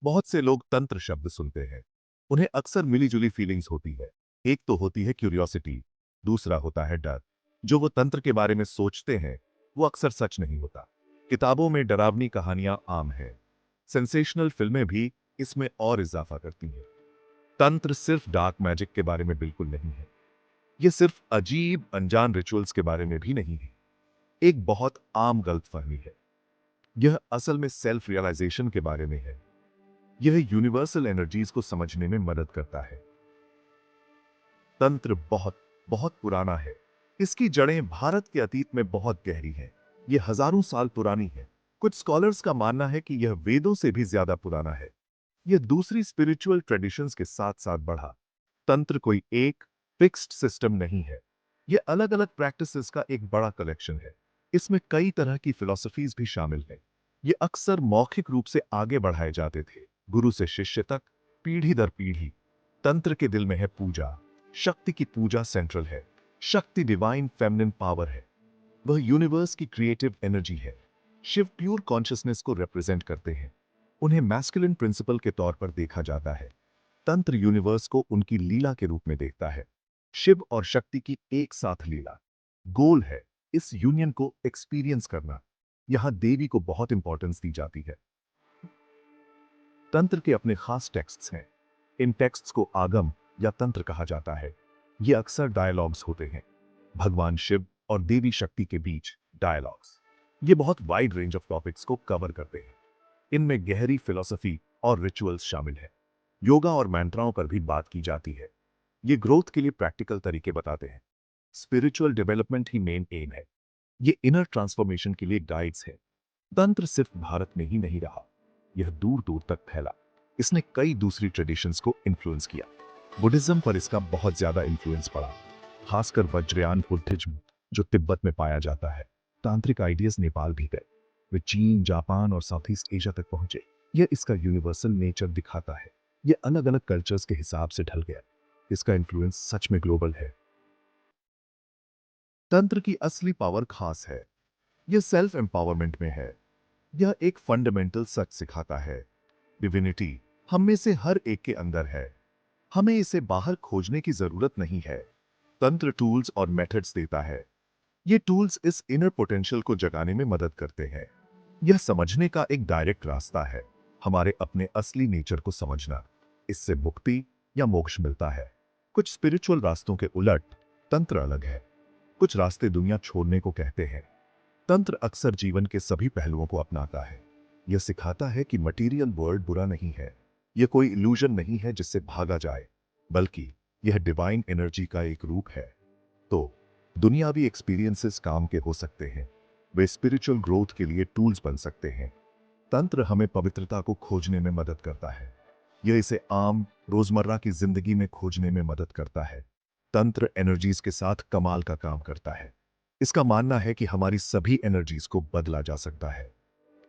बहुत से लोग तंत्र शब्द सुनते हैं। उन्हें अक्सर मिलीजुली फीलिंग्स होती है। एक तो होती है क्यूरियोसिटी, दूसरा होता है डर। जो वो तंत्र के बारे में सोचते हैं वो अक्सर सच नहीं होता। किताबों में डरावनी कहानियां आम है। सेंसेशनल फिल्में भी इसमें और इजाफा करती हैं। तंत्र सिर्फ डार्क मैजिक के बारे में बिल्कुल नहीं है। ये सिर्फ अजीब अनजान रिचुअल्स के बारे में भी नहीं है। एक बहुत आम गलतफहमी है। यह असल में सेल्फ रियलाइजेशन के बारे में है। यह यूनिवर्सल एनर्जीज को समझने में मदद करता है। तंत्र बहुत बहुत पुराना है। इसकी जड़ें भारत के अतीत में बहुत गहरी हैं। यह हजारों साल पुरानी है। कुछ स्कॉलर्स का मानना है कि यह वेदों से भी ज्यादा पुराना है। यह दूसरी स्पिरिचुअल ट्रेडिशंस के साथ साथ बढ़ा। तंत्र कोई एक फिक्स्ड सिस्टम नहीं है। यह अलग अलग प्रैक्टिसेस का एक बड़ा कलेक्शन है। इसमें कई तरह की फिलॉसफीज भी शामिल है। ये अक्सर मौखिक रूप से आगे बढ़ाए जाते थे, गुरु से शिष्य तक, पीढ़ी दर पीढ़ी। तंत्र के दिल में है पूजा। शक्ति की पूजा सेंट्रल है। शक्ति डिवाइन फेमिनिन पावर है। वह यूनिवर्स की क्रिएटिव एनर्जी है। शिव प्योर कॉन्शियसनेस को रिप्रेजेंट करते हैं। उन्हें मैस्कुलिन प्रिंसिपल के तौर पर देखा जाता है। तंत्र यूनिवर्स को उनकी लीला के रूप में देखता है। शिव और शक्ति की एक साथ लीला गोल है इस यूनियन को एक्सपीरियंस करना। यहां देवी को बहुत इंपॉर्टेंस दी जाती है। तंत्र के अपने खास टेक्स्ट्स हैं। इन टेक्स्ट्स को आगम या तंत्र कहा जाता है। ये अक्सर डायलॉग्स होते हैं, भगवान शिव और देवी शक्ति के बीच डायलॉग्स। ये बहुत वाइड रेंज ऑफ टॉपिक्स को कवर करते हैं। इनमें गहरी फिलॉसफी और रिचुअल्स शामिल है। योगा और मंत्राओं पर भी बात की जाती है। ये ग्रोथ के लिए प्रैक्टिकल तरीके बताते हैं। स्पिरिचुअल डेवलपमेंट ही मेन एम है। ये इनर ट्रांसफॉर्मेशन के लिए गाइड्स है। तंत्र सिर्फ भारत में ही नहीं रहा, यह दूर दूर तक फैला। इसने कई दूसरी ट्रेडिशंस को इन्फ्लुएंस किया। बुद्धिज्म पर इसका बहुत ज्यादा इन्फ्लुएंस पड़ा, खासकर वज्रयान बुद्धिज्म जो तिब्बत में पाया जाता है। तांत्रिक आइडियाज नेपाल भी गए। वे चीन, जापान और साउथ ईस्ट एशिया तक पहुंचे। यह इसका यूनिवर्सल नेचर दिखाता है। यह अलग अलग कल्चर्स के हिसाब से ढल गया। इसका इन्फ्लुएंस सच में ग्लोबल है। तंत्र की असली पावर खास है। यह सेल्फ एम्पावरमेंट में है। यह एक फंडामेंटल सच सिखाता है। डिविनिटी हम में से हर एक के अंदर है। हमें इसे बाहर खोजने की जरूरत नहीं है। तंत्र टूल्स और मेथड्स देता है। ये टूल्स इस इनर पोटेंशियल को जगाने में मदद करते हैं। यह समझने का एक डायरेक्ट रास्ता है, हमारे अपने असली नेचर को समझना। इससे मुक्ति या मोक्ष मिलता है। कुछ स्पिरिचुअल रास्तों के उलट तंत्र अलग है। कुछ रास्ते दुनिया छोड़ने को कहते हैं। तंत्र अक्सर जीवन के सभी पहलुओं को अपनाता है। यह सिखाता है कि मटेरियल वर्ल्ड बुरा नहीं है। यह कोई इल्यूजन नहीं है जिससे भागा जाए, बल्कि यह डिवाइन एनर्जी का एक रूप है। तो दुनियावी एक्सपीरियंसेस काम के हो सकते हैं, वे स्पिरिचुअल ग्रोथ के लिए टूल्स बन सकते हैं। तंत्र हमें पवित्रता को खोजने में मदद करता है। यह इसे आम रोजमर्रा की जिंदगी में खोजने में मदद करता है। तंत्र एनर्जीज के साथ कमाल का काम करता है। इसका मानना है कि हमारी सभी एनर्जीज को बदला जा सकता है।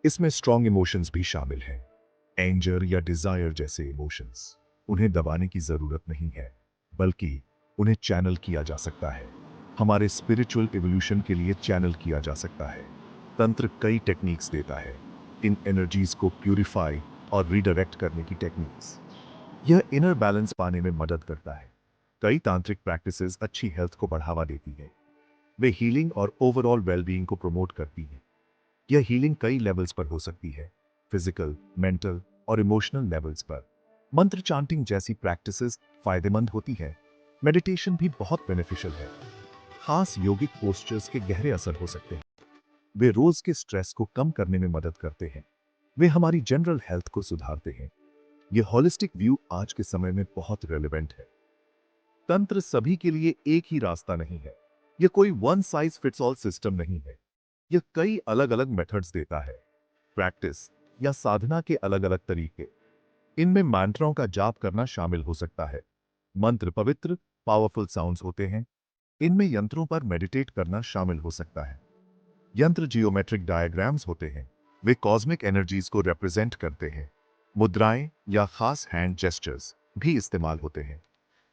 इसमें स्ट्रॉन्ग इमोशंस भी शामिल हैं। एंजर या डिजायर जैसे इमोशंस, उन्हें दबाने की जरूरत नहीं है, बल्कि उन्हें चैनल किया जा सकता है। हमारे स्पिरिचुअल इवोल्यूशन के लिए चैनल किया जा सकता है। तंत्र कई टेक्निक्स देता है, इन एनर्जीज को प्यूरिफाई और रीडायरेक्ट करने की टेक्निक्स। यह इनर बैलेंस पाने में मदद करता है। कई तांत्रिक प्रैक्टिसेस अच्छी हेल्थ को बढ़ावा देती है। वे हीलिंग और ओवरऑल वेलबीइंग को प्रमोट करती हैं। यह हीलिंग कई लेवल्स पर हो सकती है, फिजिकल, मेंटल और इमोशनल लेवल्स पर। मंत्र चांटिंग जैसी प्रैक्टिसेस फायदेमंद होती है। मेडिटेशन भी बहुत बेनिफिशियल है। खास योगिक पोस्चर्स के गहरे असर हो सकते हैं। वे रोज के स्ट्रेस को कम करने में मदद करते हैं। वे हमारी जनरल हेल्थ को सुधारते हैं। यह होलिस्टिक व्यू आज के समय में बहुत रेलेवेंट है। तंत्र सभी के लिए एक ही रास्ता नहीं है। यह कोई one size fits all system नहीं है। यह कई अलग अलग मेथड्स देता है। प्रैक्टिस या साधना के अलग अलग तरीके। इनमें मंत्रों का जाप करना शामिल हो सकता है। मंत्र पवित्र, पावरफुल साउंड्स होते हैं। इनमें यंत्रों पर मेडिटेट करना शामिल हो सकता है। यंत्र जियोमेट्रिक डायग्राम्स होते हैं। वे कॉस्मिक एनर्जीज को रिप्रेजेंट करते हैं। मुद्राएं या खास हैंड जेस्चर्स भी इस्तेमाल होते हैं।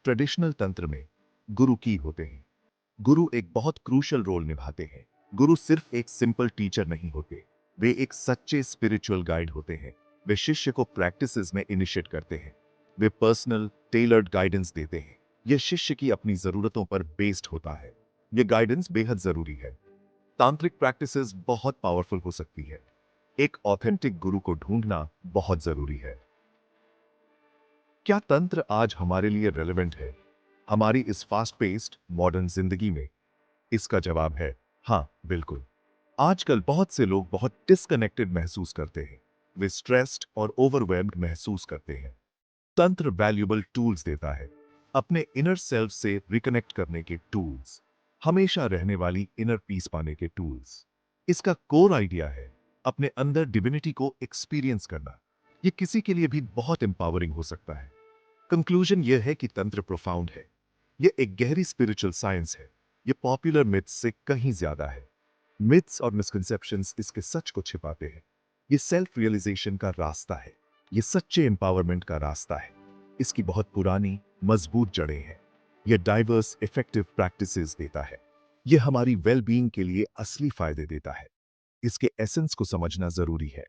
ट्रेडिशनल तंत्र में गुरु की होते हैं। गुरु एक बहुत क्रूशल रोल निभाते हैं। गुरु सिर्फ एक सिंपल टीचर नहीं होते, वे एक सच्चे स्पिरिचुअल गाइड होते हैं। वे शिष्य को प्रैक्टिसेस में इनिशिएट करते हैं। वे पर्सनल टेलर्ड गाइडेंस देते हैं। यह शिष्य की अपनी जरूरतों पर बेस्ड होता है। यह गाइडेंस बेहद जरूरी है। तांत्रिक प्रैक्टिसेस बहुत पावरफुल हो सकती है। एक ऑथेंटिक गुरु को ढूंढना बहुत जरूरी है। क्या तंत्र आज हमारे लिए रेलेवेंट है हमारी इस फास्ट पेस्ड मॉडर्न जिंदगी में? इसका जवाब है हाँ, बिल्कुल। आजकल बहुत से लोग बहुत डिस्कनेक्टेड महसूस करते हैं। वे स्ट्रेस्ड और ओवरवेल्म्ड महसूस करते हैं। तंत्र वैल्यूएबल टूल्स देता है। अपने इनर सेल्फ से रिकनेक्ट करने के टूल्स, हमेशा रहने वाली इनर पीस पाने के टूल्स। इसका कोर आइडिया है अपने अंदर डिविनिटी को एक्सपीरियंस करना। यह किसी के लिए भी बहुत एम्पावरिंग हो सकता है। कंक्लूजन यह है कि तंत्र प्रोफाउंड है। यह एक गहरी स्पिरिचुअल साइंस है। यह पॉपुलर मिथ्स से कहीं ज्यादा है। मिथ्स और मिसकंसेप्शंस इसके सच को छिपाते हैं। यह सेल्फ रियलाइजेशन का रास्ता है। यह सच्चे एम्पावरमेंट का रास्ता है। इसकी बहुत पुरानी मजबूत जड़ें हैं। यह डाइवर्स इफेक्टिव प्रैक्टिसेस देता है। यह हमारी वेल बीइंग के लिए असली फायदे देता है। इसके एसेंस को समझना जरूरी है।